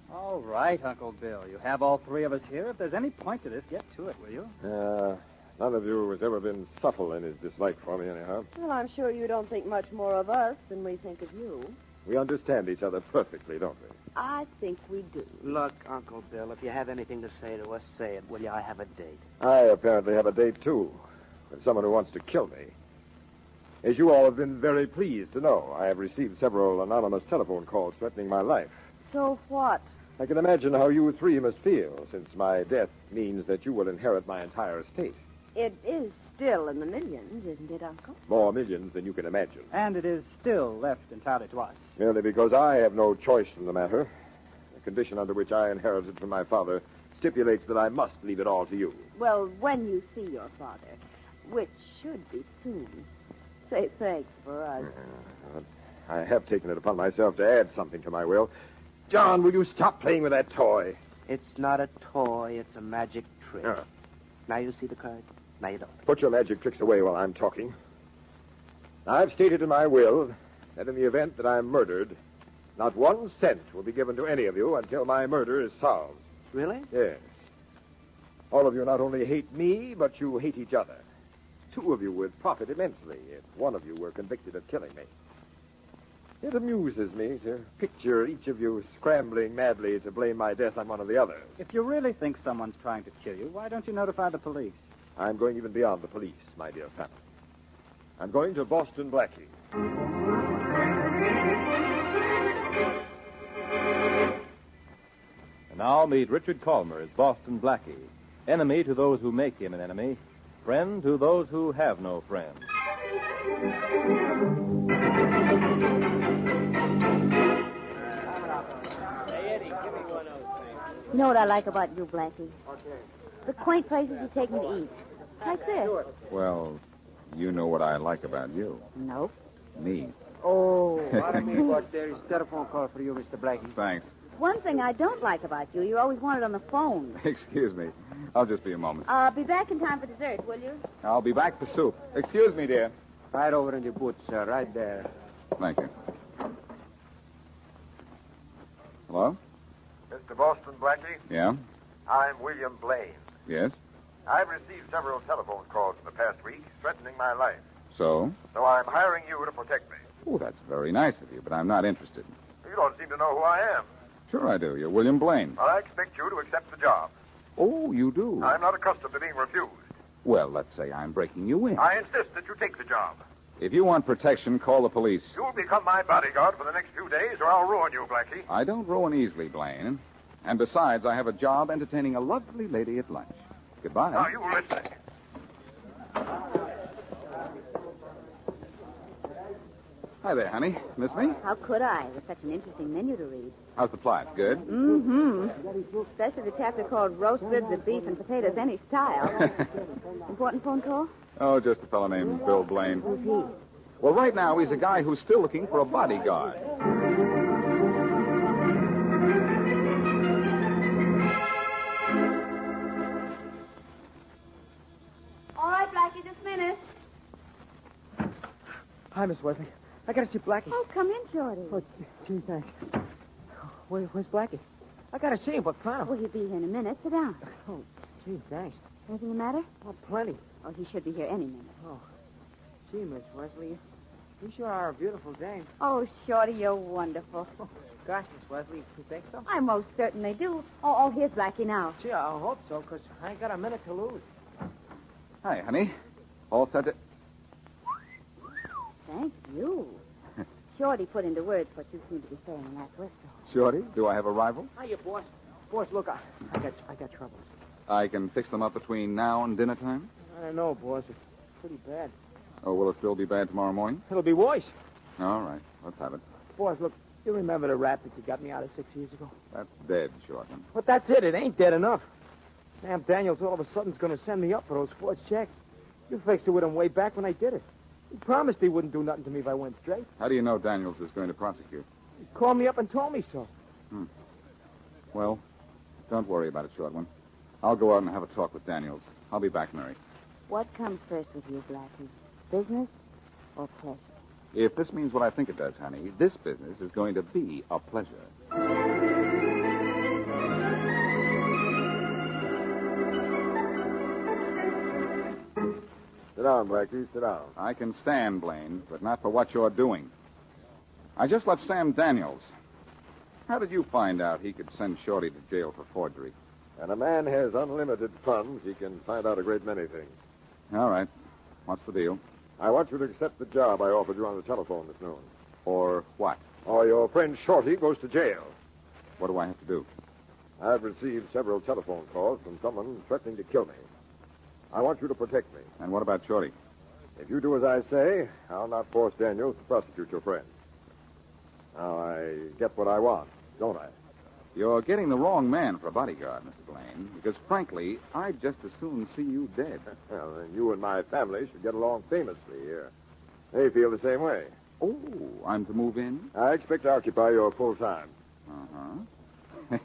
All right, Uncle Bill. You have all three of us here. If there's any point to this, get to it, will you? None of you has ever been subtle in his dislike for me, anyhow. Well, I'm sure you don't think much more of us than we think of you. We understand each other perfectly, don't we? I think we do. Look, Uncle Bill, if you have anything to say to us, say it, will you? I have a date. I apparently have a date, too, with someone who wants to kill me. As you all have been very pleased to know, I have received several anonymous telephone calls threatening my life. So what? I can imagine how you three must feel, since my death means that you will inherit my entire estate. It is still in the millions, isn't it, Uncle? More millions than you can imagine. And it is still left entirely to us. Merely because I have no choice in the matter. The condition under which I inherited from my father stipulates that I must leave it all to you. Well, when you see your father, which should be soon, say thanks for us. I have taken it upon myself to add something to my will. John, will you stop playing with that toy? It's not a toy, it's a magic trick. Now you see the card? Now you don't. Put your magic tricks away while I'm talking. I've stated in my will that in the event that I'm murdered, not 1 cent will be given to any of you until my murder is solved. Really? Yes. All of you not only hate me, but you hate each other. 2 of you would profit immensely if one of you were convicted of killing me. It amuses me to picture each of you scrambling madly to blame my death on one of the others. If you really think someone's trying to kill you, why don't you notify the police? I'm going even beyond the police, my dear family. I'm going to Boston Blackie. And now meet Richard Calmer as Boston Blackie, enemy to those who make him an enemy, friend to those who have no friend. You know what I like about you, Blackie? The quaint places you take me to eat. Like this. Well, you know what I like about you. Nope. Me. Oh. Pardon me, but there is a telephone call for you, Mr. Blackie. Thanks. One thing I don't like about you, you always want it on the phone. Excuse me. I'll just be a moment. Be back in time for dessert, will you? I'll be back for soup. Excuse me, dear. Right over in the booth, sir, right there. Thank you. Hello? Mr. Boston Blackie, Yeah? I'm William Blaine. Yes? I've received several telephone calls in the past week threatening my life. So? So I'm hiring you to protect me. Oh, that's very nice of you, but I'm not interested. You don't seem to know who I am. Sure I do. You're William Blaine. Well, I expect you to accept the job. Oh, you do? I'm not accustomed to being refused. Well, let's say I'm breaking you in. I insist that you take the job. If you want protection, call the police. You'll become my bodyguard for the next few days, or I'll ruin you, Blackie. I don't ruin easily, Blaine. And besides, I have a job entertaining a lovely lady at lunch. Goodbye. Now, you listen. Hi there, honey. Miss me? How could I, with such an interesting menu to read? How's the plot? Good? Mm-hmm. Especially the chapter called Roast Ribs of Beef and Potatoes Any Style. Important phone call? Oh, just a fellow named Bill Blaine. Who's he? Well, right now, he's a guy who's still looking for a bodyguard. All right, Blackie, just a minute. Hi, Miss Wesley. I gotta see Blackie. Oh, come in, Shorty. Oh, gee, thanks. Where's Blackie? I gotta see him, but found Well, him. he'll be here in a minute. Sit down. Oh, gee, thanks. Anything the matter? Oh, plenty. Oh, he should be here any minute. Oh, gee, Miss Wesley, you sure are a beautiful dame. Oh, Shorty, you're wonderful. Oh, gosh, Miss Wesley, you think so? I most certainly do. Oh, here's Blackie now. Gee, I hope so, because I ain't got a minute to lose. Hi, honey. All set to... Thank you. Shorty put into words what you seem to be saying in that whistle. Shorty, do I have a rival? Hiya, boss. Boss, look, I got troubles. I can fix them up between now and dinner time? I don't know, boss. It's pretty bad. Oh, will it still be bad tomorrow morning? It'll be worse. All right. Let's have it. Boss, look, you remember the rap that you got me out of 6 years ago? That's dead, Shortman. But that's it. It ain't dead enough. Sam Daniels all of a sudden's going to send me up for those forged checks. You fixed it with him way back when I did it. He promised he wouldn't do nothing to me if I went straight. How do you know Daniels is going to prosecute? He called me up and told me so. Well, don't worry about it, Shortman. I'll go out and have a talk with Daniels. I'll be back, Mary. What comes first with you, Blackie? Business or pleasure? If this means what I think it does, honey, this business is going to be a pleasure. Sit down, Blackie. Sit down. I can stand, Blaine, but not for what you're doing. I just left Sam Daniels. How did you find out he could send Shorty to jail for forgery? When a man has unlimited funds, he can find out a great many things. All right. What's the deal? I want you to accept the job I offered you on the telephone this noon. Or what? Or your friend Shorty goes to jail. What do I have to do? I've received several telephone calls from someone threatening to kill me. I want you to protect me. And what about Shorty? If you do as I say, I'll not force Daniels to prosecute your friend. Now, I get what I want, don't I? You're getting the wrong man for a bodyguard, Mr. Blaine, because, frankly, I'd just as soon see you dead. Well, then you and my family should get along famously here. They feel the same way. Oh, I'm to move in? I expect to occupy your full time. Uh-huh.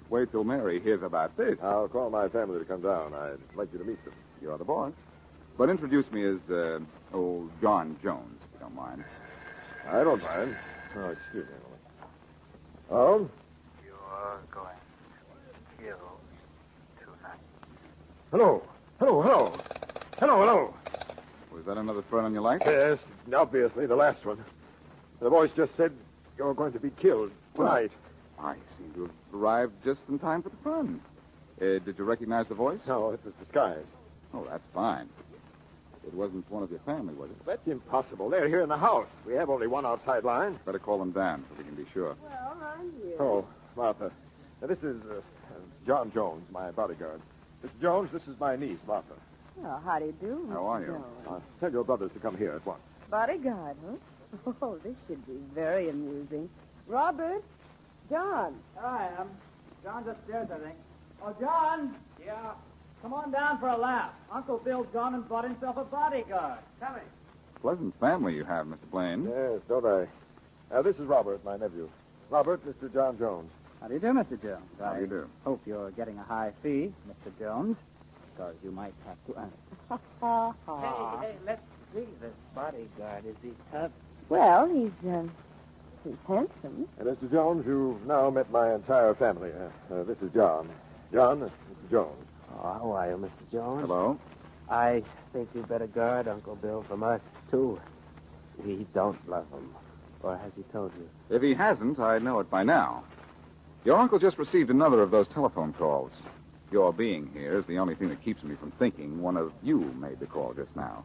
Wait till Mary hears about this. I'll call my family to come down. I'd like you to meet them. You're the boss. But introduce me as, old John Jones, if you don't mind. I don't mind. Oh, excuse me, Emily. Oh? You're going to kill tonight. Hello. Hello. Was that another threat on your life? Yes, obviously the last one. The voice just said you're going to be killed tonight. I seem to have arrived just in time for the fun. Did you recognize the voice? No, it was disguised. Oh, that's fine. It wasn't one of your family, was it? That's impossible. They're here in the house. We have only one outside line. Better call them down so we can be sure. Well, I'm here. Oh, Martha. This is John Jones, my bodyguard. Mr. Jones, this is my niece, Martha. Well, how do you do, How are you? Jones? Tell your brothers to come here at once. Bodyguard, huh? Oh, this should be very amusing. Robert, John. There I am. John's upstairs, I think. Oh, John! Yeah? Come on down for a laugh. Uncle Bill's gone and bought himself a bodyguard. Coming. Pleasant family you have, Mr. Blaine. Yes, don't I? This is Robert, my nephew. Robert, Mr. John Jones. How do you do, Mr. Jones? How do you do? Hope you're getting a high fee, Mr. Jones, because you might have to earn it. Hey, let's see this bodyguard. Is he tough? Well, he's handsome. Mr. Jones, you've now met my entire family. This is John. John, Mr. Jones. Oh, how are you, Mr. Jones? Hello? I think you better guard Uncle Bill from us, too. We don't love him. Or has he told you? If he hasn't, I know it by now. Your uncle just received another of those telephone calls. Your being here is the only thing that keeps me from thinking one of you made the call just now.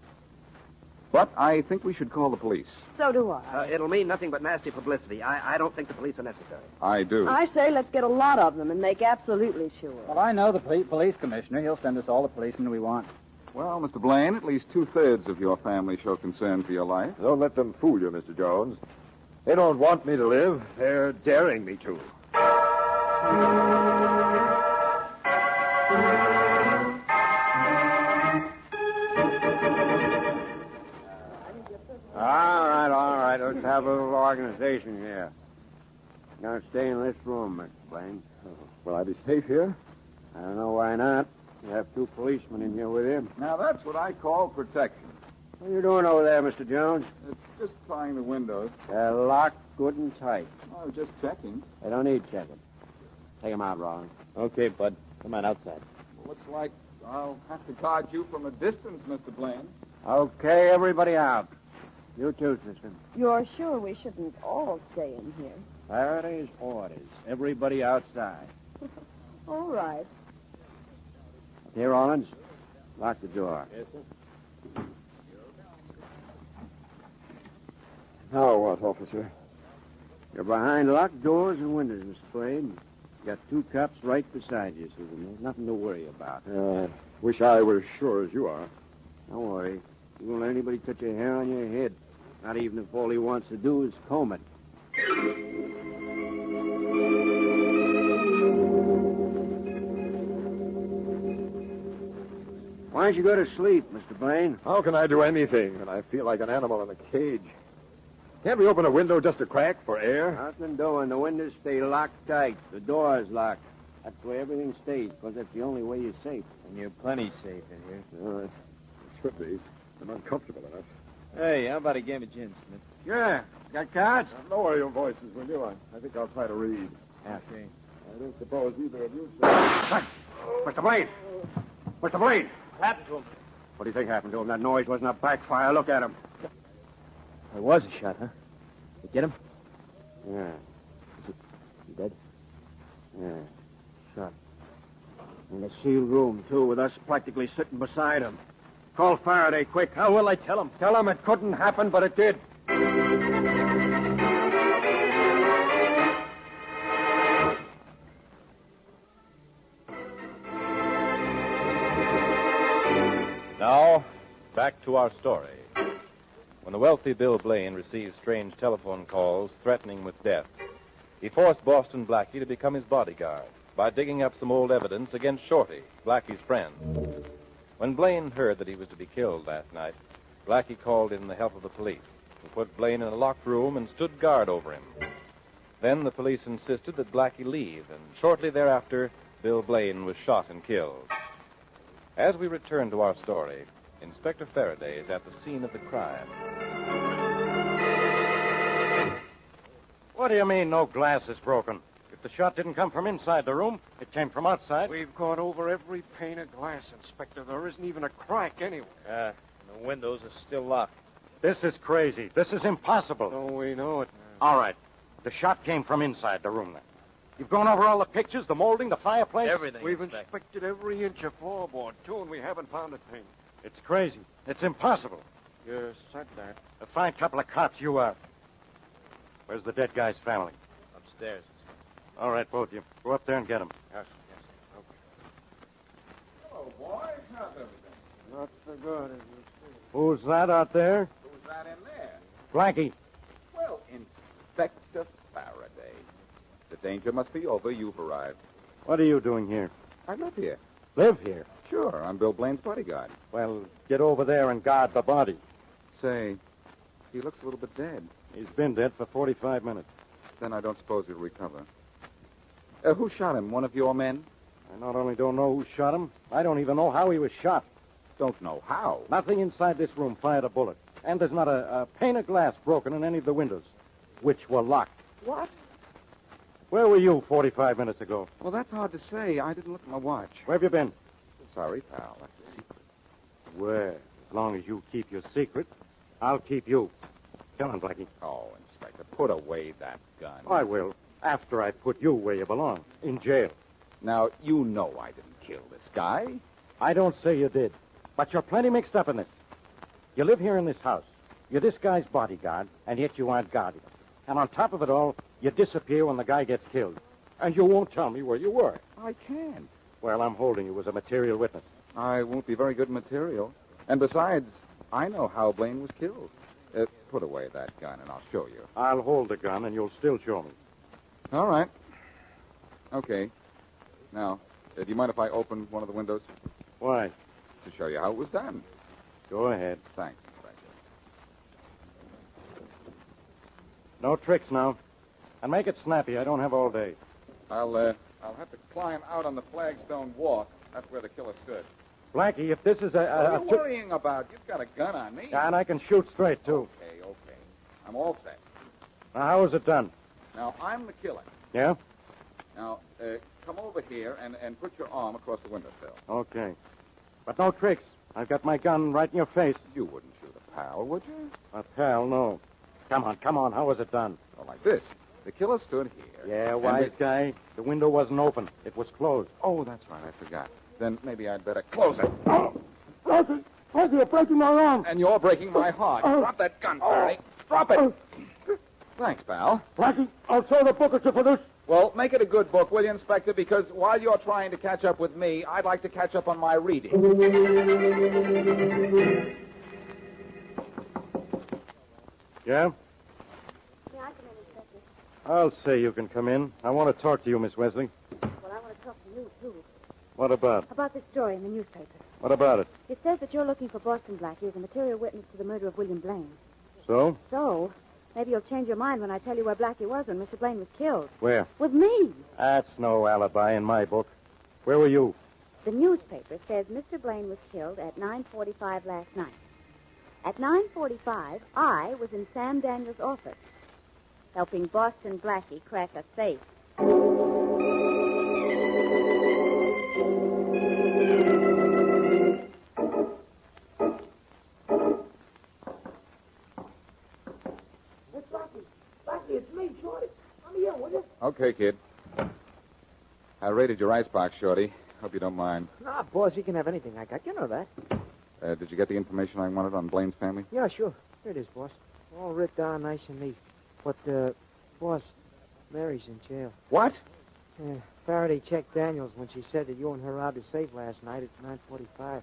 But I think we should call the police. So do I. It'll mean nothing but nasty publicity. I don't think the police are necessary. I do. I say let's get a lot of them and make absolutely sure. Well, I know the police commissioner. He'll send us all the policemen we want. Well, Mr. Blaine, at least 2/3 of your family show concern for your life. Don't let them fool you, Mr. Jones. They don't want me to live. They're daring me to. All right. Let's have a little organization here. You're going to stay in this room, Mr. Blaine. Will I be safe here? I don't know why not. You have 2 policemen in here with him. Now, that's what I call protection. What are you doing over there, Mr. Jones? It's just prying the windows. They're locked good and tight. I was just checking. They don't need checking. Take them out, Rollins. Okay, Bud. Come on outside. Looks like I'll have to guard you from a distance, Mr. Blaine. Okay, everybody out. You too, sister. You're sure we shouldn't all stay in here? Faraday's orders. Everybody outside. All right. Here, Rollins. Lock the door. Yes, sir. Now what, officer? You're behind locked doors and windows, Mr. Blaine. You got 2 cops right beside you, Susan. There's nothing to worry about. Wish I were as sure as you are. Don't worry. You won't let anybody touch a hair on your head. Not even if all he wants to do is comb it. Why don't you go to sleep, Mr. Blaine? How can I do anything when I feel like an animal in a cage? Can't we open a window just a crack for air? Nothing doing. The windows stay locked tight. The door is locked. That's where everything stays, because that's the only way you're safe. And you're plenty safe in here. It should be. I'm uncomfortable enough. Hey, how about a game of gin, Smith? Sure. Got cards? Lower your voices, will you? I think I'll try to read. Okay. I don't suppose either of you... Mr. Blaine! Mr. Blaine! What happened to him? What do you think happened to him? That noise wasn't a backfire. Look at him. It was a shot, huh? You get him? Yeah. Is he dead? Yeah. Shot. In a sealed room, too, with us practically sitting beside him. Call Faraday, quick. How will I tell him? Tell him it couldn't happen, but it did. Now, back to our story. When the wealthy Bill Blaine received strange telephone calls threatening with death, he forced Boston Blackie to become his bodyguard by digging up some old evidence against Shorty, Blackie's friend. When Blaine heard that he was to be killed last night, Blackie called in the help of the police, who put Blaine in a locked room and stood guard over him. Then the police insisted that Blackie leave, and shortly thereafter, Bill Blaine was shot and killed. As we return to our story, Inspector Faraday is at the scene of the crime. What do you mean no glass is broken? If the shot didn't come from inside the room, it came from outside. We've gone over every pane of glass, Inspector. There isn't even a crack anywhere. Yeah, the windows are still locked. This is crazy. This is impossible. Oh, we know it. All right. The shot came from inside the room then. You've gone over all the pictures, the molding, the fireplace? Everything. We've inspected every inch of floorboard, too, and we haven't found a thing. It's crazy. It's impossible. You said that. A fine couple of cops you are. Where's the dead guy's family? Upstairs. All right, both of you. Go up there and get him. Yes, yes. Okay. Hello, boys. How's everything? Not so good as you see. Who's that out there? Who's that in there? Blackie. Well, Inspector Faraday. The danger must be over. You've arrived. What are you doing here? I live here. Live here? Sure, I'm Bill Blaine's bodyguard. Well, get over there and guard the body. Say, he looks a little bit dead. He's been dead for 45 minutes. Then I don't suppose he'll recover. Who shot him? One of your men? I not only don't know who shot him, I don't even know how he was shot. Don't know how. Nothing inside this room fired a bullet. And there's not a pane of glass broken in any of the windows, which were locked. What? Where were you 45 minutes ago? Well, that's hard to say. I didn't look at my watch. Where have you been? Sorry, pal. That's a secret. Well, as long as you keep your secret, I'll keep you. Come on, Blackie. Oh, Inspector, put away that gun. I will, after I put you where you belong, in jail. Now, you know I didn't kill this guy. I don't say you did, but you're plenty mixed up in this. You live here in this house. You're this guy's bodyguard, and yet you aren't guarding him. And on top of it all, you disappear when the guy gets killed. And you won't tell me where you were. I can't. Well, I'm holding you as a material witness. I won't be very good material. And besides, I know how Blaine was killed. Put away that gun, and I'll show you. I'll hold the gun, and you'll still show me. All right. Okay. Now, do you mind if I open one of the windows? Why? To show you how it was done. Go ahead. Thanks, Inspector. No tricks now. And make it snappy. I don't have all day. I'll have to climb out on the flagstone walk. That's where the killer stood. Blackie, if this is What are you worrying about? You've got a gun on me. And I can shoot straight, too. Okay. I'm all set. Now, how is it done? Now, I'm the killer. Yeah? Now, come over here and put your arm across the windowsill. Okay. But no tricks. I've got my gun right in your face. You wouldn't shoot a pal, would you? A pal, no. Come on. How was it done? Well, like this. The killer stood here. Yeah, wise guy. The window wasn't open. It was closed. Oh, that's right. I forgot. Then maybe I'd better close it. Blackie, you're breaking my arm. And you're breaking my heart. Drop that gun, Faraday. Drop it. Thanks, pal. Blackie, I'll throw the book at you for this. Well, make it a good book, will you, Inspector? Because while you're trying to catch up with me, I'd like to catch up on my reading. Yeah? Yeah, I come in, Inspector. I'll say you can come in. I want to talk to you, Miss Wesley. Well, I want to talk to you, too. What about? About this story in the newspaper. What about it? It says that you're looking for Boston Blackie as a material witness to the murder of William Blaine. So? So, maybe you'll change your mind when I tell you where Blackie was when Mr. Blaine was killed. Where? With me. That's no alibi in my book. Where were you? The newspaper says Mr. Blaine was killed at 9:45 last night. At 9:45, I was in Sam Daniels' office, helping Boston Blackie crack a safe. Blackie, it's me, Shorty. Come here, will you? Okay, kid. I raided your icebox, Shorty. Hope you don't mind. Nah, boss, you can have anything I got. You know that. Did you get the information I wanted on Blaine's family? Yeah, sure. Here it is, boss. All writ down nice and neat. But, boss, Mary's in jail. What? Yeah, Faraday checked Daniels when she said that you and her robbed the safe last night at 9:45.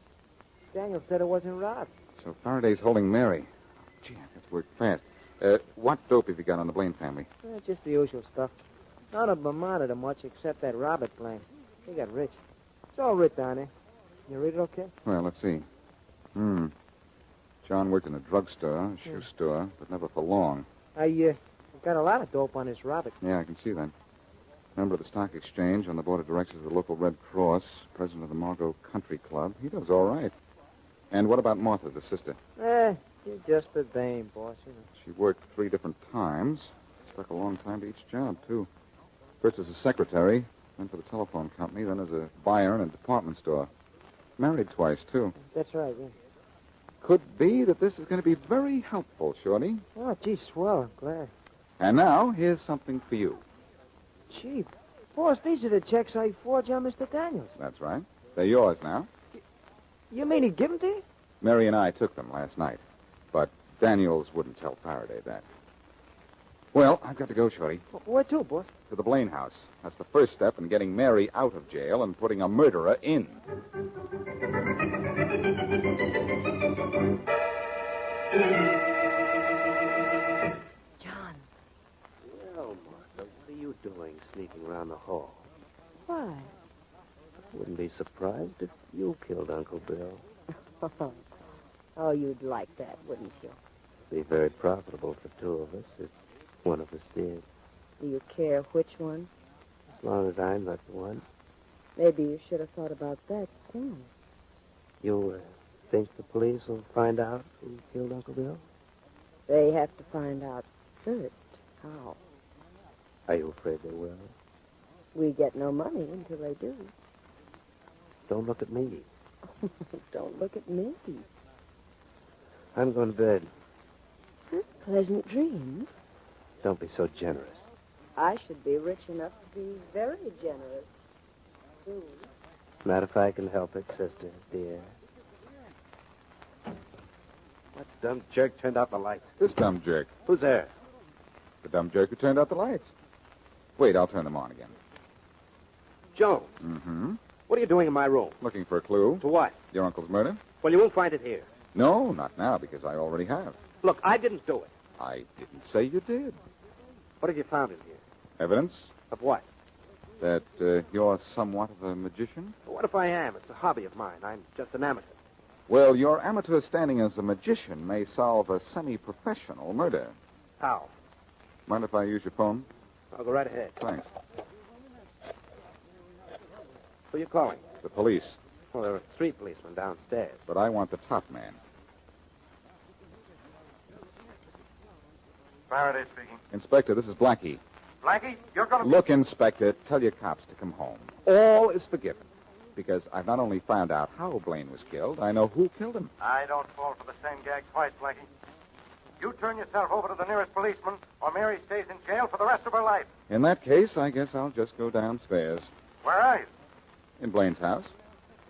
Daniels said it wasn't robbed. So Faraday's holding Mary. Gee, I have to work fast. What dope have you got on the Blaine family? Just the usual stuff. None of them amounted to much except that Robert Blaine. He got rich. It's all writ down there. You read it okay? Well, let's see. John worked in a drugstore, a shoe store, but never for long. I got a lot of dope on this Robert. Yeah, I can see that. Member of the stock exchange, on the board of directors of the local Red Cross, president of the Margot Country Club. He does all right. And what about Martha, the sister? You're just a dame, boss. You know. She worked 3 different times. Stuck a long time to each job, too. First as a secretary, then for the telephone company, then as a buyer in a department store. Married twice, too. That's right, yeah. Could be that this is going to be very helpful, Shorty. Oh, gee, swell. I'm glad. And now, here's something for you. Gee, boss, these are the checks I forged on Mr. Daniels. That's right. They're yours now. You mean he give them to you? Mary and I took them last night. But Daniels wouldn't tell Faraday that. Well, I've got to go, Shorty. Where to, boss? To the Blaine house. That's the first step in getting Mary out of jail and putting a murderer in. John. Well, Martha, what are you doing sneaking around the hall? Why? I wouldn't be surprised if you killed Uncle Bill. Oh, you'd like that, wouldn't you? Be very profitable for 2 of us if one of us did. Do you care which one? As long as I'm not the one. Maybe you should have thought about that sooner. You think the police will find out who killed Uncle Bill? They have to find out first how. Are you afraid they will? We get no money until they do. Don't look at me. Don't look at me. I'm going to bed. Pleasant dreams. Don't be so generous. I should be rich enough to be very generous, soon. Not if I can help it, sister, dear. What dumb jerk turned out the lights? This dumb jerk. Who's there? The dumb jerk who turned out the lights. Wait, I'll turn them on again. Jones. Mm-hmm. What are you doing in my room? Looking for a clue. To what? Your uncle's murder? Well, you won't find it here. No, not now, because I already have. Look, I didn't do it. I didn't say you did. What have you found in here? Evidence Of what? that you're somewhat of a magician? Well, what if I am? It's a hobby of mine. I'm just an amateur. Well, your amateur standing as a magician may solve a semi-professional murder. How? Mind if I use your phone? I'll go right ahead. Thanks. Who are you calling? The police. Well, there are 3 policemen downstairs. But I want the top man. Faraday speaking. Inspector, this is Blackie. Blackie, you're going to... Look, Inspector, tell your cops to come home. All is forgiven. Because I've not only found out how Blaine was killed, I know who killed him. I don't fall for the same gag twice, Blackie. You turn yourself over to the nearest policeman, or Mary stays in jail for the rest of her life. In that case, I guess I'll just go downstairs. Where are you? In Blaine's house.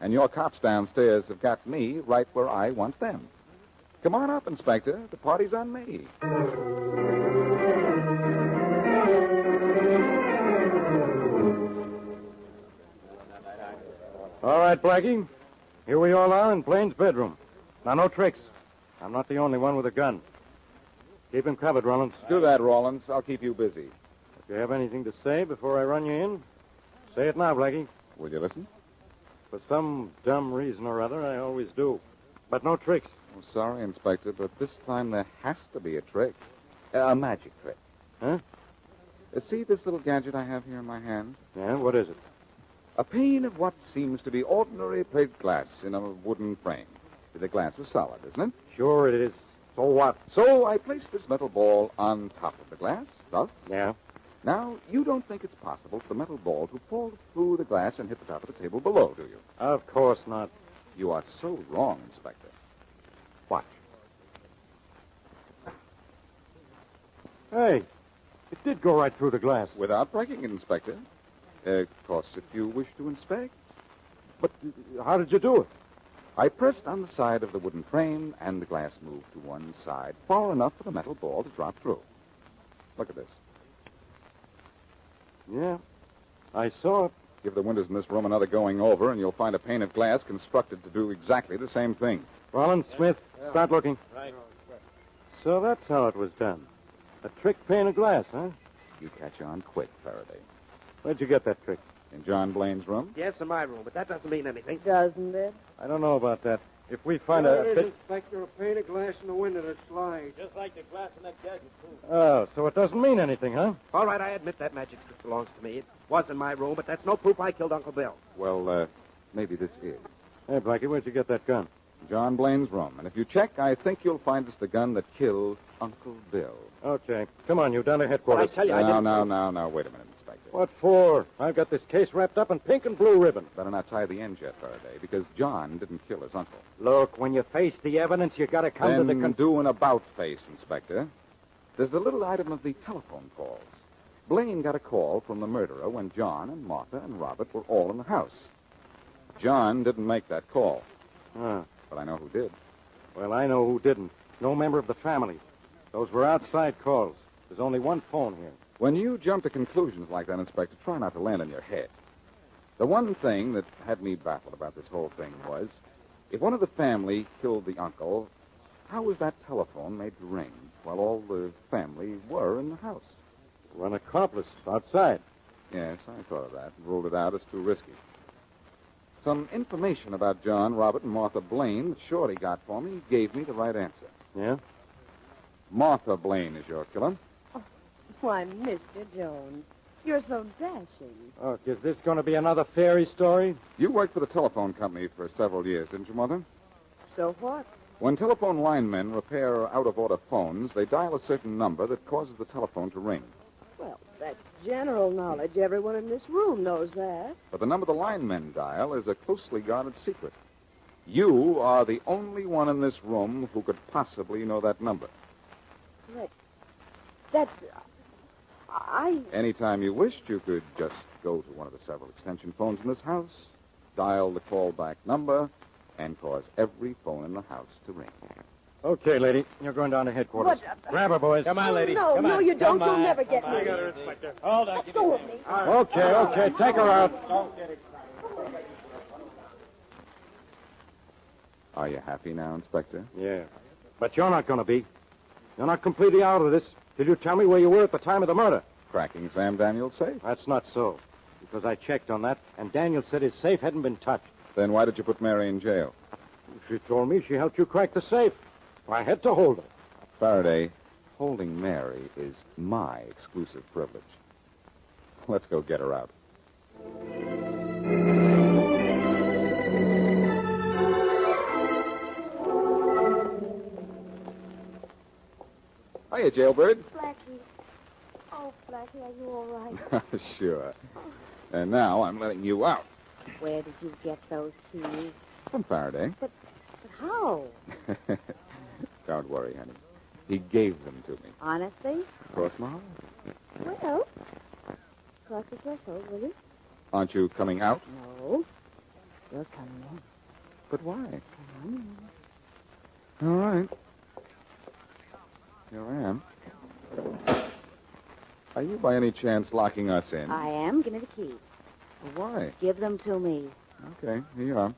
And your cops downstairs have got me right where I want them. Come on up, Inspector. The party's on me. All right, Blackie. Here we all are in Blaine's bedroom. Now, no tricks. I'm not the only one with a gun. Keep him covered, Rollins. Do that, Rollins. I'll keep you busy. If you have anything to say before I run you in, say it now, Blackie. Will you listen? For some dumb reason or other, I always do. But no tricks. Oh, sorry, Inspector, but this time there has to be a trick. A magic trick. Huh? See this little gadget I have here in my hand? Yeah, what is it? A pane of what seems to be ordinary plate glass in a wooden frame. The glass is solid, isn't it? Sure it is. So what? So I place this metal ball on top of the glass, thus. Yeah? Now, you don't think it's possible for the metal ball to fall through the glass and hit the top of the table below, do you? Of course not. You are so wrong, Inspector. Watch. Hey, it did go right through the glass. Without breaking it, Inspector. Of course, if you wish to inspect. But how did you do it? I pressed on the side of the wooden frame, and the glass moved to one side, far enough for the metal ball to drop through. Look at this. Yeah, I saw it. Give the windows in this room another going over, and you'll find a pane of glass constructed to do exactly the same thing. Rollins, Smith, start looking. Right. So that's how it was done. A trick pane of glass, huh? You catch on quick, Faraday. Where'd you get that trick? In John Blaine's room? Yes, in my room, but that doesn't mean anything. Doesn't it? I don't know about that. If we find There a it bit... is, Inspector, a pane of glass in the window that slides. Just like the glass in that gadget, too. Oh, so it doesn't mean anything, huh? All right, I admit that magic stick belongs to me. It was in my room, but that's no proof I killed Uncle Bill. Well, maybe this is. Hey, Blackie, where'd you get that gun? John Blaine's room. And if you check, I think you'll find it's the gun that killed Uncle Bill. Okay. Come on, you down to headquarters. But I tell you, I didn't... Now, wait a minute, Inspector. What for? I've got this case wrapped up in pink and blue ribbon. Better not tie the ends yet, Faraday, because John didn't kill his uncle. Look, when you face the evidence, you gotta come to the... Then do an about-face, Inspector. There's the little item of the telephone calls. Blaine got a call from the murderer when John and Martha and Robert were all in the house. John didn't make that call. Ah. But I know who did. Well, I know who didn't. No member of the family. Those were outside calls. There's only one phone here. When you jump to conclusions like that, Inspector, try not to land on your head. The one thing that had me baffled about this whole thing was, if one of the family killed the uncle, how was that telephone made to ring while all the family were in the house? An accomplice outside. Yes, I thought of that. Ruled it out as too risky. Some information about John, Robert, and Martha Blaine that Shorty got for me gave me the right answer. Yeah? Martha Blaine is your killer. Why, Mr. Jones, you're so dashing. Oh, is this going to be another fairy story? You worked for the telephone company for several years, didn't you, Mother? So what? When telephone linemen repair out-of-order phones, they dial a certain number that causes the telephone to ring. Well, that's general knowledge. Everyone in this room knows that. But the number the linemen dial is a closely guarded secret. You are the only one in this room who could possibly know that number. That's... Anytime you wished, you could just go to one of the several extension phones in this house, dial the callback number, and cause every phone in the house to ring. Okay, lady. You're going down to headquarters. Grab her, boys. Come on, lady. No, Come no, on. you don't. Come You'll on. never get Come me. on. I got her, Inspector. Hold on. Let go of me. Okay. Take her out. Are you happy now, Inspector? Yeah. But you're not going to be. You're not completely out of this. Did you tell me where you were at the time of the murder? Cracking Sam Daniels' safe? That's not so. Because I checked on that, and Daniel said his safe hadn't been touched. Then why did you put Mary in jail? She told me she helped you crack the safe. I had to hold her. Faraday, holding Mary is my exclusive privilege. Let's go get her out. Hiya, Jailbird. Blackie. Oh, Blackie, are you all right? Sure. And now I'm letting you out. Where did you get those keys? From Faraday. But how? Don't worry, honey. He gave them to me. Honestly? Cross my heart. Well, cross the threshold, will you? Aren't you coming out? No. You're coming in. But why? Come on. All right. Here I am. Are you by any chance locking us in? I am. Give me the keys. Well, why? Give them to me. Okay, here you are.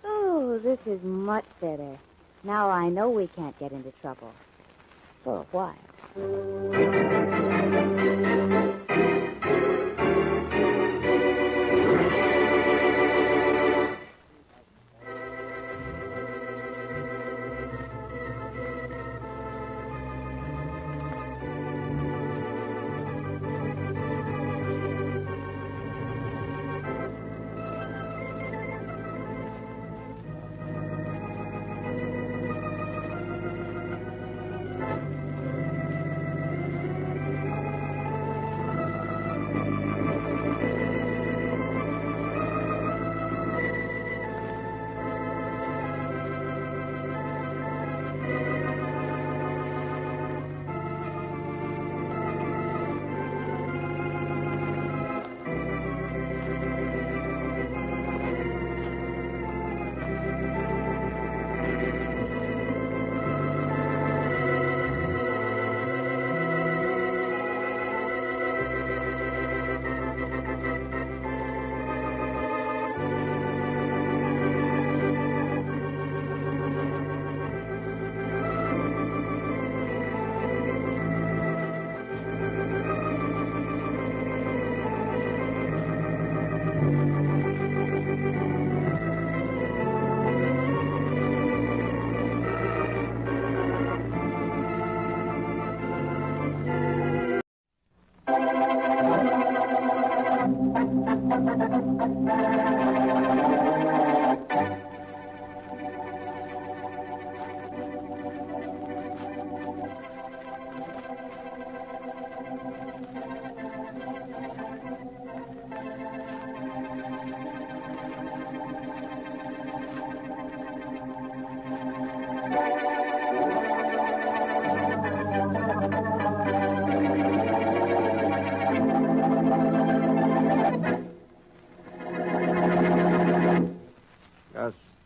Oh, this is much better. Now I know we can't get into trouble. For a while.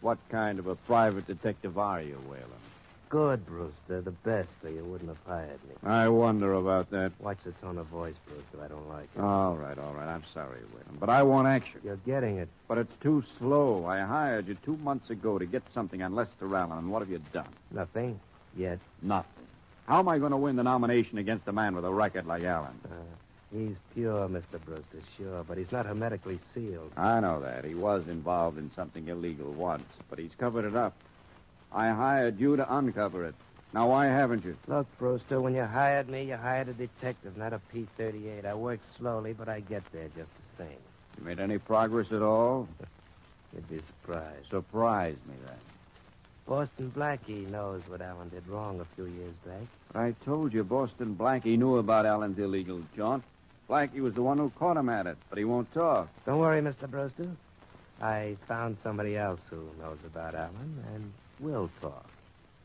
What kind of a private detective are you, Whalen? Good, Brewster. The best, or you wouldn't have hired me. I wonder about that. Watch the tone of voice, Brewster. I don't like it. All right. I'm sorry, Whalen. But I want action. You're getting it. But it's too slow. I hired you 2 months ago to get something on Lester Allen, and what have you done? Nothing. Yet. Nothing. How am I going to win the nomination against a man with a record like Allen? He's pure, Mr. Brewster, sure, but he's not hermetically sealed. I know that. He was involved in something illegal once, but he's covered it up. I hired you to uncover it. Now, why haven't you? Look, Brewster, when you hired me, you hired a detective, not a P-38. I worked slowly, but I get there just the same. You made any progress at all? You'd be surprised. Surprise me, then. Boston Blackie knows what Allen did wrong a few years back. But I told you Boston Blackie knew about Allen's illegal jaunt. Blackie was the one who caught him at it, but he won't talk. Don't worry, Mr. Brewster. I found somebody else who knows about Allen and will talk.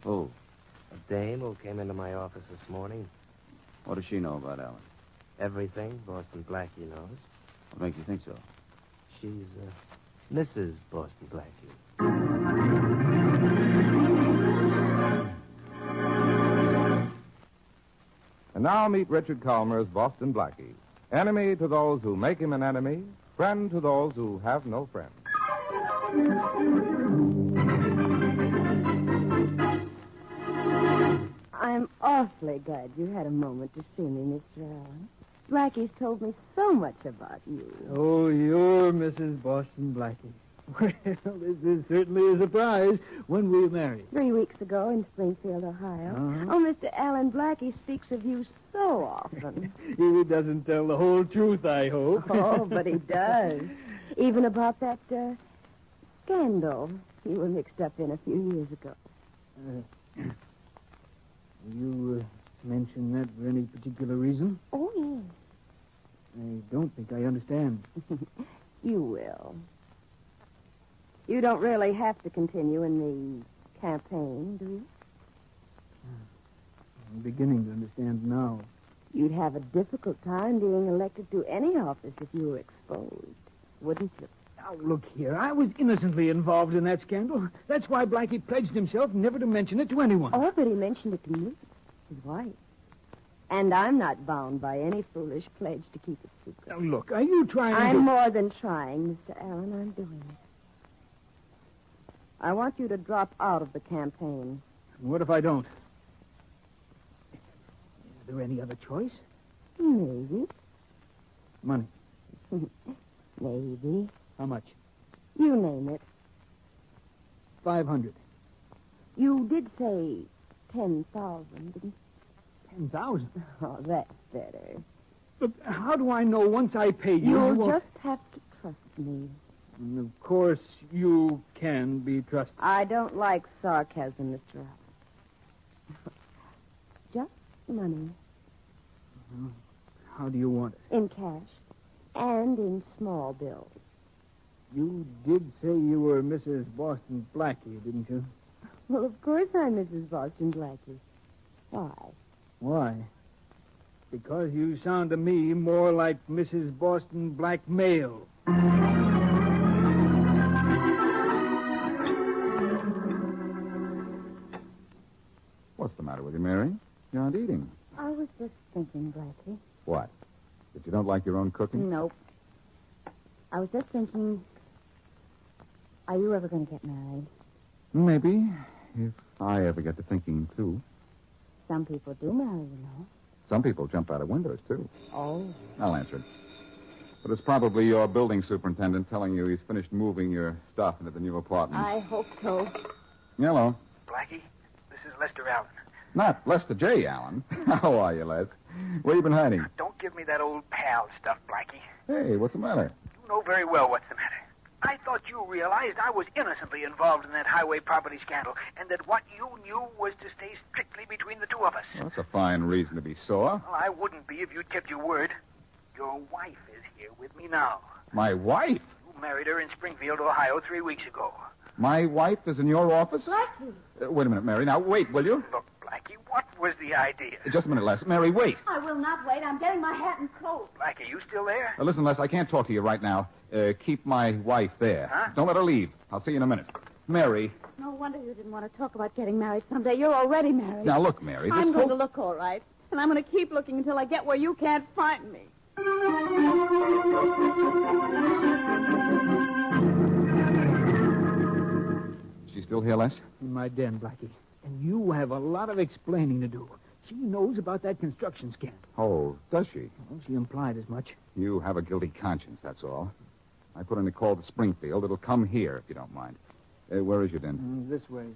Who? A dame who came into my office this morning. What does she know about Allen? Everything Boston Blackie knows. What makes you think so? She's Mrs. Boston Blackie. And now meet Richard Calmer's Boston Blackie. Enemy to those who make him an enemy, friend to those who have no friend. I'm awfully glad you had a moment to see me, Mr. Allen. Blackie's told me so much about you. Oh, you're Mrs. Boston Blackie. Well, this is certainly a surprise. When were you married? 3 weeks ago in Springfield, Ohio. Uh-huh. Oh, Mr. Allen Blackie speaks of you so often. He doesn't tell the whole truth, I hope. Oh, but he does. Even about that scandal you were mixed up in a few years ago. You mention that for any particular reason? Oh, yes. I don't think I understand. You will. You don't really have to continue in the campaign, do you? I'm beginning to understand now. You'd have a difficult time being elected to any office if you were exposed, wouldn't you? Now, look here. I was innocently involved in that scandal. That's why Blackie pledged himself never to mention it to anyone. Oh, but he mentioned it to me, his wife. And I'm not bound by any foolish pledge to keep it secret. Now, look, are you trying I'm more than trying, Mr. Allen. I'm doing it. I want you to drop out of the campaign. What if I don't? Is there any other choice? Maybe. Money. Maybe. How much? You name it. 500. You did say 10,000, didn't you? 10,000? Oh, that's better. But how do I know once I pay you... You'll just have to trust me. And of course, you can be trusted. I don't like sarcasm, Mr. Allen. Just money. How do you want it? In cash and in small bills. You did say you were Mrs. Boston Blackie, didn't you? Well, of course I'm Mrs. Boston Blackie. Why? Why? Because you sound to me more like Mrs. Boston Blackmail. What's the matter with you, Mary? You aren't eating. I was just thinking, Blackie. What? That you don't like your own cooking? Nope. I was just thinking, are you ever going to get married? Maybe, if I ever get to thinking, too. Some people do marry, you know. Some people jump out of windows, too. Oh. I'll answer it. But it's probably your building superintendent telling you he's finished moving your stuff into the new apartment. I hope so. Hello. Blackie, this is Lester Allen. Not Lester J. Allen. How are you, Les? Where you been hiding? Don't give me that old pal stuff, Blackie. Hey, what's the matter? You know very well what's the matter. I thought you realized I was innocently involved in that highway property scandal, and that what you knew was to stay strictly between the two of us. Well, that's a fine reason to be sore. Well, I wouldn't be if you'd kept your word. Your wife is here with me now. My wife? You married her in Springfield, Ohio, 3 weeks ago. My wife is in your office? Blackie. Wait a minute, Mary. Now, wait, will you? Look, Blackie, what was the idea? Just a minute, Les. Mary, wait. I will not wait. I'm getting my hat and coat. Blackie, you still there? Listen, Les, I can't talk to you right now. Keep my wife there. Huh? Don't let her leave. I'll see you in a minute. Mary. No wonder you didn't want to talk about getting married someday. You're already married. Now, look, Mary. I'm this going whole- to look all right. And I'm going to keep looking until I get where you can't find me. She's still here, Les? In my den, Blackie. And you have a lot of explaining to do. She knows about that construction scandal. Oh, does she? Well, she implied as much. You have a guilty conscience, that's all. I put in a call to Springfield. It'll come here, if you don't mind. Where is your den? This way.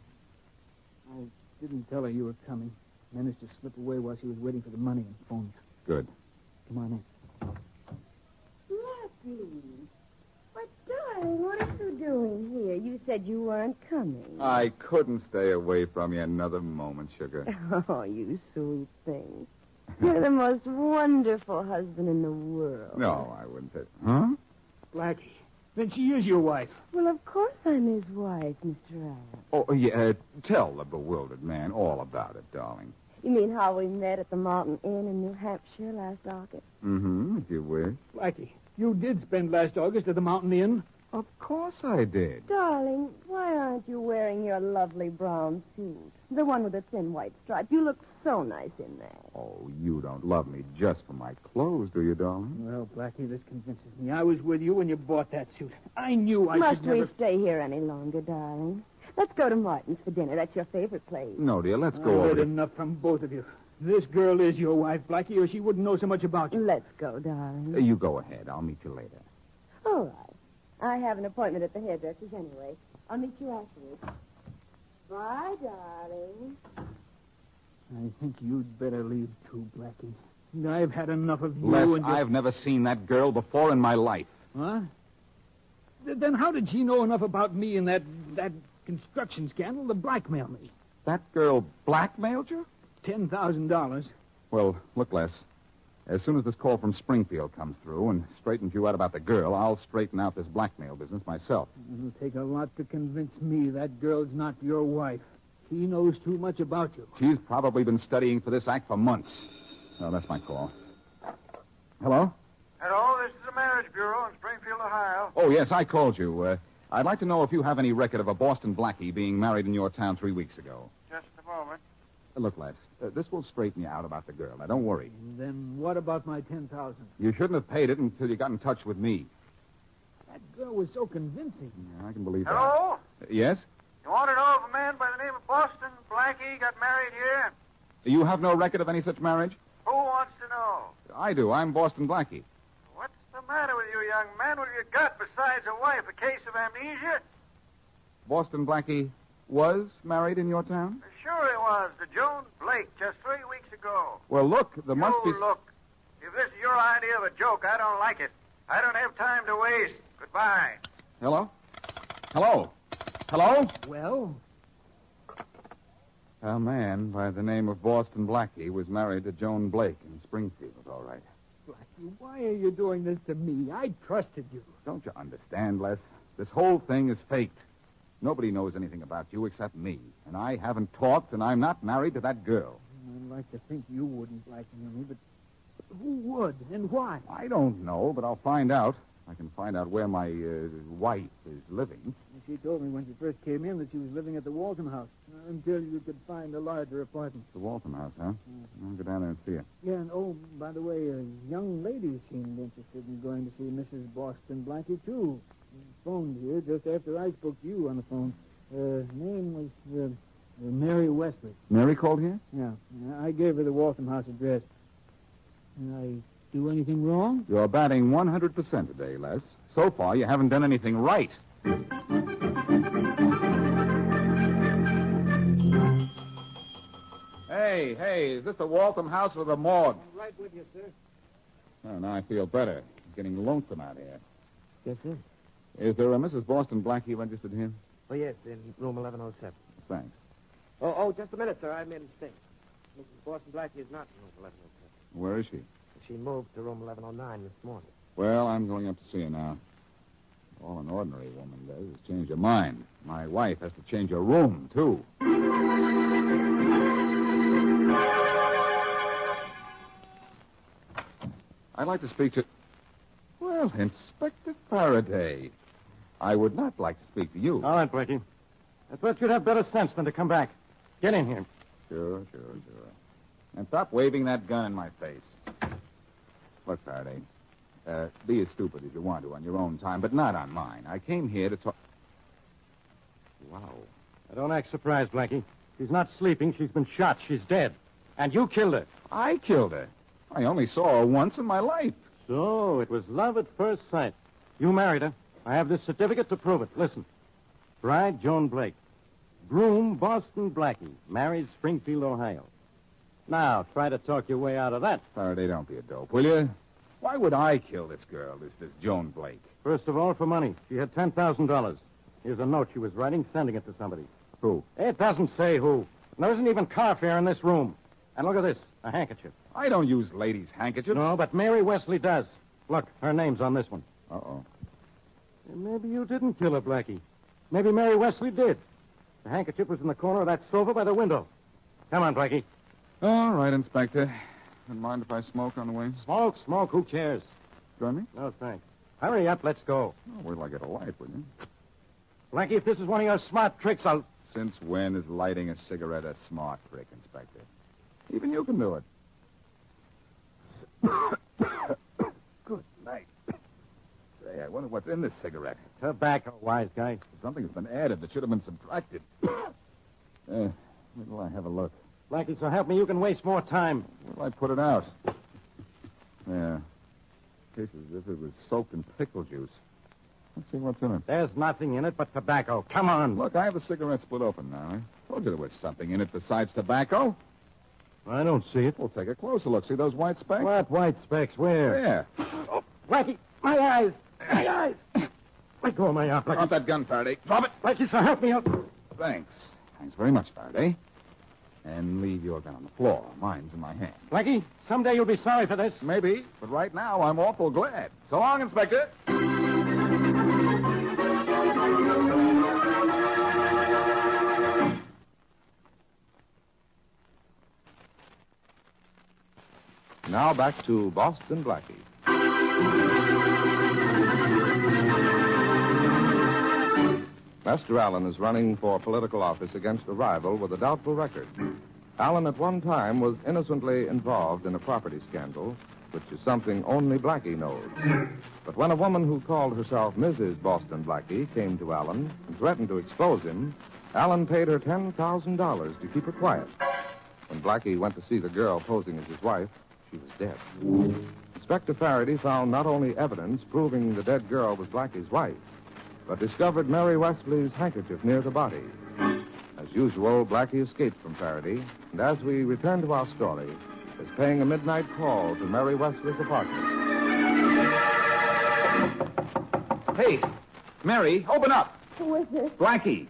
I didn't tell her you were coming. Managed to slip away while she was waiting for the money and phone you. Good. Come on in. Blackie. But, darling, what are you doing here? You said you weren't coming. I couldn't stay away from you another moment, sugar. Oh, you sweet thing. You're the most wonderful husband in the world. No, I wouldn't say... Huh? Blackie. Then she is your wife. Well, of course I'm his wife, Mr. Allen. Oh, yeah, tell the bewildered man all about it, darling. You mean how we met at the Mountain Inn in New Hampshire last August? Mm-hmm, if you wish. Blackie, you did spend last August at the Mountain Inn. Of course I did. Darling, why aren't you wearing your lovely brown suit? The one with the thin white stripe. You look so nice in that. Oh, you don't love me just for my clothes, do you, darling? Well, Blackie, this convinces me. I was with you when you bought that suit. I knew I Must should never... we stay here any longer, darling? Let's go to Martin's for dinner. That's your favorite place. No, dear, let's I've go over heard to... enough from both of you. This girl is your wife, Blackie, or she wouldn't know so much about you. Let's go, darling. You go ahead. I'll meet you later. All right. I have an appointment at the hairdresser's anyway. I'll meet you afterwards. Bye, darling. I think you'd better leave, too, Blackie. I've had enough of you Les, and your... I've never seen that girl before in my life. Huh? Then how did she know enough about me and that construction scandal to blackmail me? That girl blackmailed you? $10,000. Well, look, Les. As soon as this call from Springfield comes through and straightens you out about the girl, I'll straighten out this blackmail business myself. It'll take a lot to convince me that girl's not your wife. She knows too much about you. She's probably been studying for this act for months. Oh, that's my call. Hello? Hello, this is the Marriage Bureau in Springfield, Ohio. Oh, yes, I called you. I'd like to know if you have any record of a Boston Blackie being married in your town 3 weeks ago. Just a moment. Look, Les, this will straighten you out about the girl. Now, don't worry. And then what about my $10,000? You shouldn't have paid it until you got in touch with me. That girl was so convincing. Yeah, I can believe Hello? that. Yes? You want to know if a man by the name of Boston Blackie got married here? You have no record of any such marriage? Who wants to know? I do. I'm Boston Blackie. What's the matter with you, young man? What have you got besides a wife? A case of amnesia? Boston Blackie was married in your town? Sure he was. To Joan Blake just 3 weeks ago. Well, look, there must be... Look. If this is your idea of a joke, I don't like it. I don't have time to waste. Goodbye. Hello? Hello? Hello? Well? A man by the name of Boston Blackie was married to Joan Blake in Springfield, all right. Blackie, why are you doing this to me? I trusted you. Don't you understand, Les? This whole thing is faked. Nobody knows anything about you except me. And I haven't talked, and I'm not married to that girl. I'd like to think you wouldn't like me, but who would and why? I don't know, but I'll find out. I can find out where my wife is living. She told me when she first came in that she was living at the Waltham House until you could find a larger apartment. The Waltham House, huh? I'll go down there and see her. Yeah, and by the way, a young lady seemed interested in going to see Mrs. Boston Blackie, too. She phoned here just after I spoke to you on the phone. Her name was Mary Wesley. Mary called here? Yeah. I gave her the Waltham House address. Did I do anything wrong? You're batting 100% today, Les. So far, you haven't done anything right. Hey, is this the Waltham House or the morgue? I'm right with you, sir. Oh, now I feel better. I'm getting lonesome out here. Yes, sir. Is there a Mrs. Boston Blackie registered here? Oh, yes, in room 1107. Thanks. Oh, just a minute, sir. I made a mistake. Mrs. Boston Blackie is not in room 1107. Where is she? She moved to room 1109 this morning. Well, I'm going up to see her now. All an ordinary woman does is change her mind. My wife has to change her room, too. I'd like to speak to... Well, Inspector Faraday. I would not like to speak to you. All right, Blackie. I thought you'd have better sense than to come back. Get in here. Sure. And stop waving that gun in my face. Look, Faraday, be as stupid as you want to on your own time, but not on mine. I came here to talk... Wow. Now, don't act surprised, Blackie. She's not sleeping. She's been shot. She's dead. And you killed her. I killed her. I only saw her once in my life. So it was love at first sight. You married her. I have this certificate to prove it. Listen. Bride, Joan Blake. Groom, Boston Blackie. Married, Springfield, Ohio. Now, try to talk your way out of that. Faraday, don't be a dope, will you? Why would I kill this girl, this Joan Blake? First of all, for money. She had $10,000. Here's a note she was writing, sending it to somebody. Who? It doesn't say who. And there isn't even car fare in this room. And look at this, a handkerchief. I don't use ladies' handkerchiefs. No, but Mary Wesley does. Look, her name's on this one. Uh-oh. Maybe you didn't kill her, Blackie. Maybe Mary Wesley did. The handkerchief was in the corner of that sofa by the window. Come on, Blackie. All right, Inspector. Don't mind if I smoke on the way? Smoke. Who cares? Join me? No, thanks. Hurry up. Let's go. Oh, wait till I get a light, will you? Blackie, if this is one of your smart tricks, I'll... Since when is lighting a cigarette a smart trick, Inspector? Even you can do it. Good night. Say, I wonder what's in this cigarette. Tobacco, wise guy. Something's been added that should have been subtracted. Wait till I have a look. Blackie, so help me, you can waste more time. Where will I put it out? Yeah. Tastes as if it was soaked in pickle juice. Let's see what's in it. There's nothing in it but tobacco. Come on. Look, I have the cigarette split open now. I told you there was something in it besides tobacco. I don't see it. We'll take a closer look. See those white specks? What white specks? Where? There. Oh, Blackie, my eyes. My eyes. Let go of my arm, Blackie. Drop that gun, Faraday. Drop it. Blackie, so help me out. Thanks. Thanks very much, Faraday. And leave your gun on the floor. Mine's in my hand. Blackie, someday you'll be sorry for this. Maybe, but right now I'm awful glad. So long, Inspector. Now back to Boston Blackie. Lester Allen is running for political office against a rival with a doubtful record. Allen at one time was innocently involved in a property scandal, which is something only Blackie knows. But when a woman who called herself Mrs. Boston Blackie came to Allen and threatened to expose him, Allen paid her $10,000 to keep her quiet. When Blackie went to see the girl posing as his wife, she was dead. Inspector Faraday found not only evidence proving the dead girl was Blackie's wife, but discovered Mary Wesley's handkerchief near the body. As usual, Blackie escaped from Faraday, and as we return to our story, is paying a midnight call to Mary Wesley's apartment. Hey, Mary, open up. Who is this? Blackie.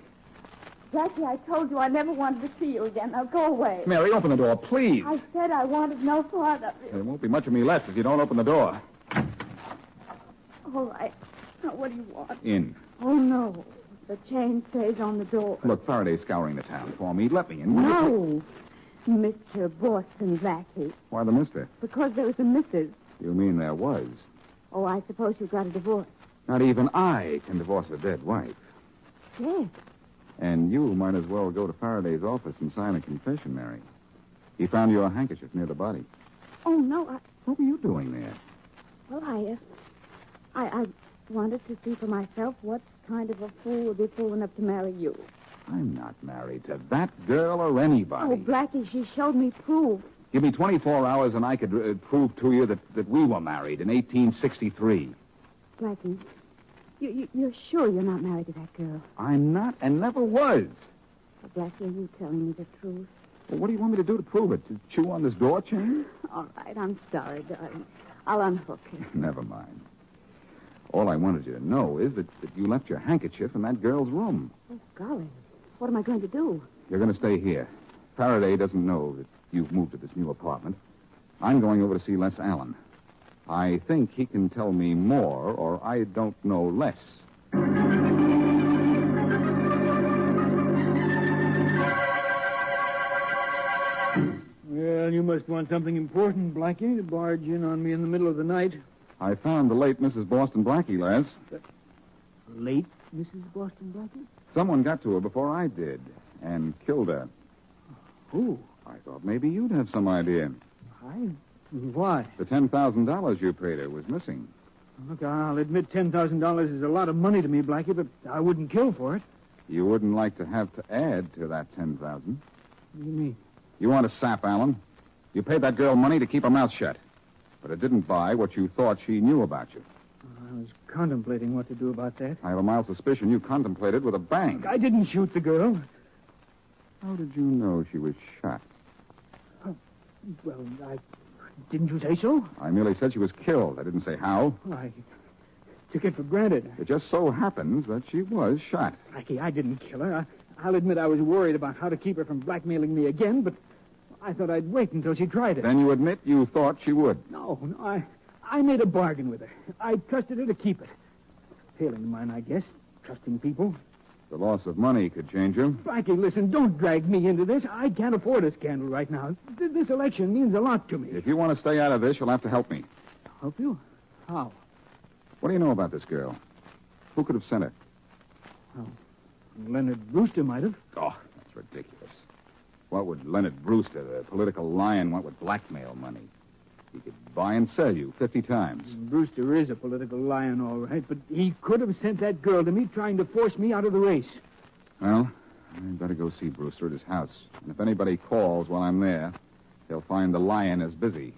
Blackie, I told you I never wanted to see you again. Now go away. Mary, open the door, please. I said I wanted no part of you. There won't be much of me left if you don't open the door. All right. Now, what do you want? In. Oh, no. The chain stays on the door. Look, Faraday's scouring the town for me. Let me in. No. Mr. Boston Blackie. Why the mister? Because there was a Mrs. You mean there was? Oh, I suppose you got a divorce. Not even I can divorce a dead wife. Yes. And you might as well go to Faraday's office and sign a confession, Mary. He found your handkerchief near the body. Oh, no. What were you doing there? Well, I wanted to see for myself what kind of a fool would be fool enough to marry you. I'm not married to that girl or anybody. Oh, Blackie, she showed me proof. Give me 24 hours and I could prove to you that we were married in 1863. Blackie, you're sure you're not married to that girl? I'm not and never was. Well, Blackie, are you telling me the truth? Well, what do you want me to do to prove it? To chew on this door chain? All right, I'm sorry, darling. I'll unhook it. Never mind. All I wanted you to know is that you left your handkerchief in that girl's room. Oh, golly. What am I going to do? You're going to stay here. Faraday doesn't know that you've moved to this new apartment. I'm going over to see Les Allen. I think he can tell me more, or I don't know less. Well, you must want something important, Blackie, to barge in on me in the middle of the night. I found the late Mrs. Boston Blackie, Les. Late Mrs. Boston Blackie? Someone got to her before I did and killed her. Who? I thought maybe you'd have some idea. Why? The $10,000 you paid her was missing. Look, I'll admit $10,000 is a lot of money to me, Blackie, but I wouldn't kill for it. You wouldn't like to have to add to that $10,000. What do you mean? You want to sap, Allen. You paid that girl money to keep her mouth shut. But it didn't buy what you thought she knew about you. I was contemplating what to do about that. I have a mild suspicion you contemplated with a bang. I didn't shoot the girl. How did you know she was shot? Well, didn't you say so? I merely said she was killed. I didn't say how. I took it for granted. It just so happens that she was shot. Blackie, I didn't kill her. I'll admit I was worried about how to keep her from blackmailing me again, but I thought I'd wait until she tried it. Then you admit you thought she would. No, I made a bargain with her. I trusted her to keep it. Failing of mine, I guess. Trusting people. The loss of money could change you. Blackie, listen, don't drag me into this. I can't afford a scandal right now. This election means a lot to me. If you want to stay out of this, you'll have to help me. Help you? How? What do you know about this girl? Who could have sent her? Oh, Leonard Brewster might have. Oh, that's ridiculous. What would Leonard Brewster, the political lion, want with blackmail money? He could buy and sell you 50 times. Brewster is a political lion, all right, but he could have sent that girl to me trying to force me out of the race. Well, I'd better go see Brewster at his house. And if anybody calls while I'm there, they'll find the lion is busy.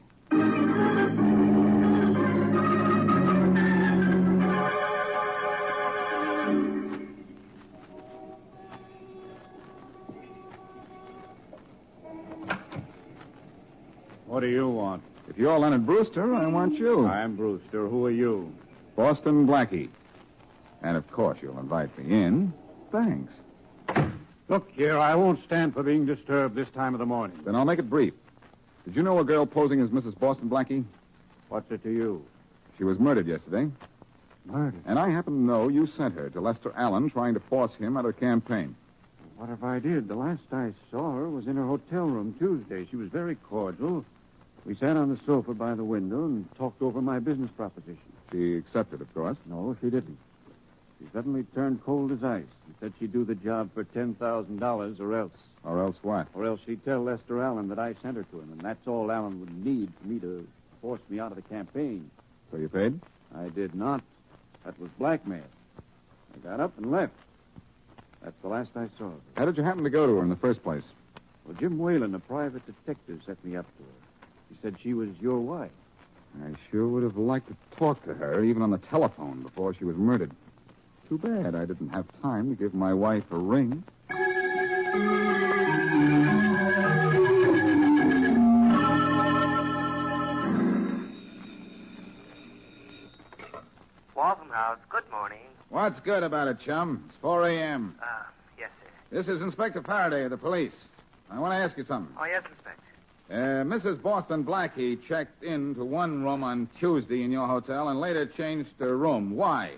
What do you want? If you're Leonard Brewster, I want you. I'm Brewster. Who are you? Boston Blackie. And, of course, you'll invite me in. Thanks. Look here, I won't stand for being disturbed this time of the morning. Then I'll make it brief. Did you know a girl posing as Mrs. Boston Blackie? What's it to you? She was murdered yesterday. Murdered? And I happen to know you sent her to Lester Allen trying to force him out of the campaign. What if I did? The last I saw her was in her hotel room Tuesday. She was very cordial. We sat on the sofa by the window and talked over my business proposition. She accepted, of course. No, she didn't. She suddenly turned cold as ice and said she'd do the job for $10,000 or else. Or else what? Or else she'd tell Lester Allen that I sent her to him, and that's all Allen would need for me to force me out of the campaign. So you paid? I did not. That was blackmail. I got up and left. That's the last I saw of her. How did you happen to go to her in the first place? Well, Jim Whalen, a private detective, set me up to her. He said she was your wife. I sure would have liked to talk to her, even on the telephone, before she was murdered. Too bad I didn't have time to give my wife a ring. Waltham House, good morning. What's good about it, chum? It's 4 a.m. Yes, sir. This is Inspector Faraday of the police. I want to ask you something. Oh, yes, Inspector. Mrs. Boston Blackie checked into one room on Tuesday in your hotel and later changed her room. Why?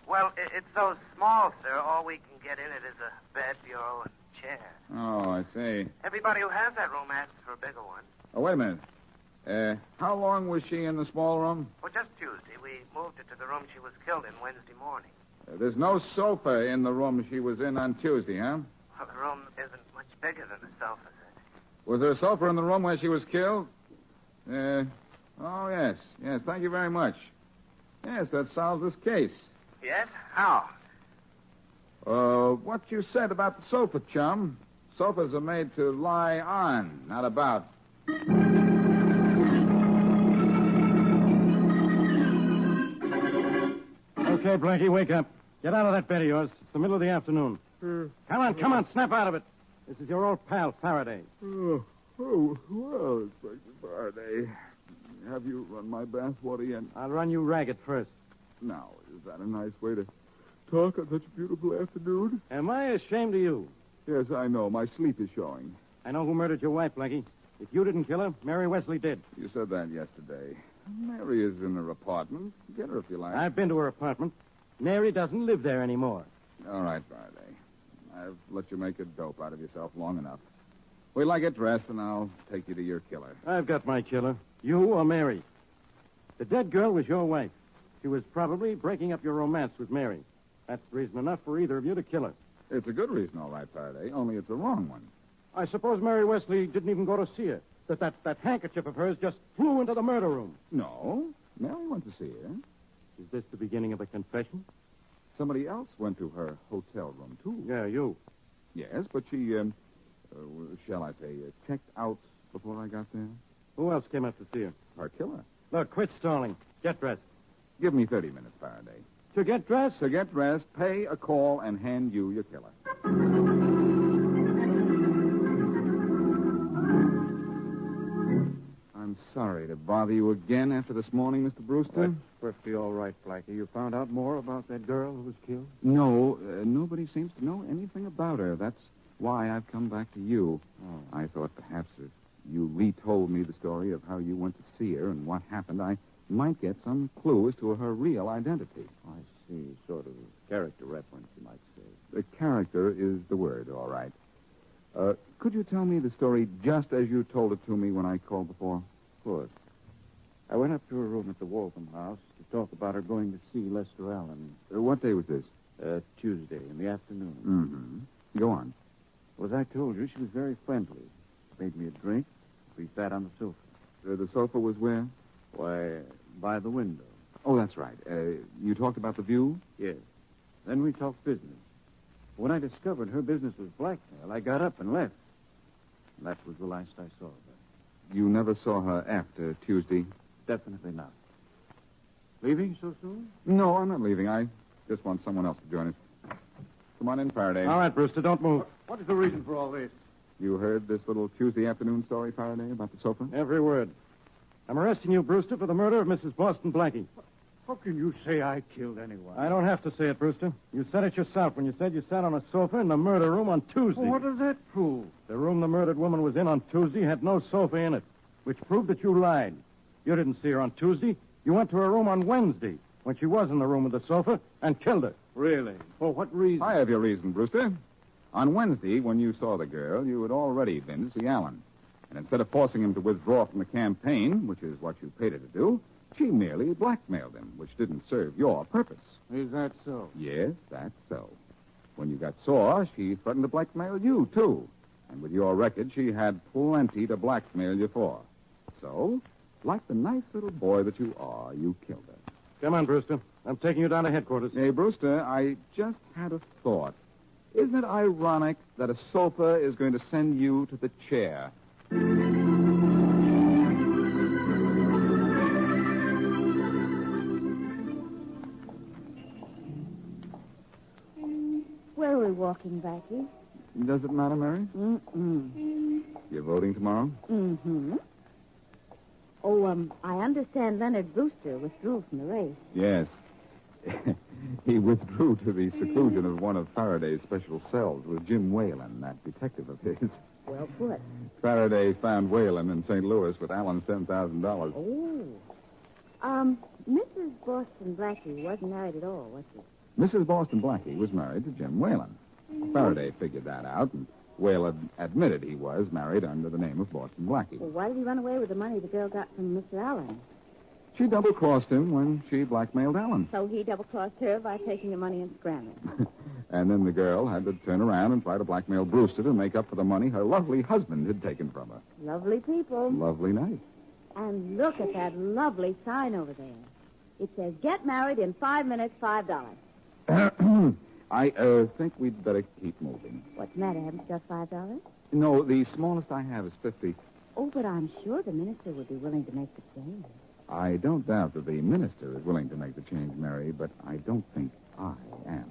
Well, it's so small, sir. All we can get in it is a bed, bureau, and chair. Oh, I see. Everybody who has that room asks for a bigger one. Oh, wait a minute. How long was she in the small room? Well, just Tuesday. We moved her to the room she was killed in Wednesday morning. There's no sofa in the room she was in on Tuesday, huh? Well, the room isn't much bigger than the sofa, sir. Was there a sofa in the room where she was killed? Oh, yes. Yes, thank you very much. Yes, that solves this case. Yes? How? What you said about the sofa, chum. Sofas are made to lie on, not about. Okay, Blackie, wake up. Get out of that bed of yours. It's the middle of the afternoon. Come on, snap out of it. This is your old pal, Faraday. Well, Inspector Faraday. Have you run my bath water yet? I'll run you ragged first. Now, is that a nice way to talk on such a beautiful afternoon? Am I ashamed of you? Yes, I know. My sleep is showing. I know who murdered your wife, Blackie. If you didn't kill her, Mary Wesley did. You said that yesterday. Mary is in her apartment. Get her if you like. I've been to her apartment. Mary doesn't live there anymore. All right, Faraday. I've let you make a dope out of yourself long enough. Wait till I get dressed, and I'll take you to your killer. I've got my killer. You or Mary. The dead girl was your wife. She was probably breaking up your romance with Mary. That's reason enough for either of you to kill her. It's a good reason, all right, Faraday, only it's a wrong one. I suppose Mary Wesley didn't even go to see her. That handkerchief of hers just flew into the murder room. No. Mary went to see her. Is this the beginning of a confession? Somebody else went to her hotel room, too. Yeah, you. Yes, but she, shall I say, checked out before I got there. Who else came up to see her? Our killer. Look, quit stalling. Get dressed. Give me 30 minutes, Faraday. To get dressed? To get dressed, pay a call, and hand you your killer. I'm sorry to bother you again after this morning, Mr. Brewster. That's perfectly all right, Blackie. You found out more about that girl who was killed? No, nobody seems to know anything about her. That's why I've come back to you. Oh. I thought perhaps if you retold me the story of how you went to see her and what happened, I might get some clue as to her real identity. I see. Sort of character reference, you might say. The character is the word, all right. Could you tell me the story just as you told it to me when I called before? Of course. I went up to her room at the Waltham House to talk about her going to see Lester Allen. What day was this? Tuesday in the afternoon. Mm-hmm. Go on. Well, as I told you, she was very friendly. Made me a drink. We sat on the sofa. The sofa was where? Why, by the window. Oh, that's right. You talked about the view? Yes. Then we talked business. When I discovered her business was blackmail, I got up and left. And that was the last I saw of her. You never saw her after Tuesday? Definitely not. Leaving so soon? No, I'm not leaving. I just want someone else to join us. Come on in, Faraday. All right, Brewster, don't move. What is the reason for all this? You heard this little Tuesday afternoon story, Faraday, about the sofa? Every word. I'm arresting you, Brewster, for the murder of Mrs. Boston Blackie. How can you say I killed anyone? I don't have to say it, Brewster. You said it yourself when you said you sat on a sofa in the murder room on Tuesday. Well, what does that prove? The room the murdered woman was in on Tuesday had no sofa in it, which proved that you lied. You didn't see her on Tuesday. You went to her room on Wednesday, when she was in the room with the sofa, and killed her. Really? For what reason? I have your reason, Brewster. On Wednesday, when you saw the girl, you had already been to see Allen. And instead of forcing him to withdraw from the campaign, which is what you paid her to do, she merely blackmailed him, which didn't serve your purpose. Is that so? Yes, that's so. When you got sore, she threatened to blackmail you, too. And with your record, she had plenty to blackmail you for. So, like the nice little boy that you are, you killed her. Come on, Brewster. I'm taking you down to headquarters. Hey, Brewster, I just had a thought. Isn't it ironic that a sofa is going to send you to the chair? Where are we walking, Blackie? Does it matter, Mary? Mm-mm. You're voting tomorrow? Mm-hmm. Oh, I understand Leonard Brewster withdrew from the race. Yes. He withdrew to the seclusion of one of Faraday's special cells with Jim Whalen, that detective of his. Well put. Faraday found Whalen in St. Louis with Allen's $10,000. Oh. Mrs. Boston Blackie wasn't married at all, was she? Mrs. Boston Blackie was married to Jim Whalen. Faraday figured that out, and Whalen admitted he was married under the name of Boston Blackie. Well, why did he run away with the money the girl got from Mr. Allen? She double-crossed him when she blackmailed Allen. So he double-crossed her by taking the money and scrambling. And then the girl had to turn around and try to blackmail Brewster to make up for the money her lovely husband had taken from her. Lovely people. Lovely night. And look at that lovely sign over there. It says, get married in 5 minutes, $5. I think we'd better keep moving. What's the matter? Haven't you got $5? No, the smallest I have is 50. Oh, but I'm sure the minister would be willing to make the change. I don't doubt that the minister is willing to make the change, Mary, but I don't think I am.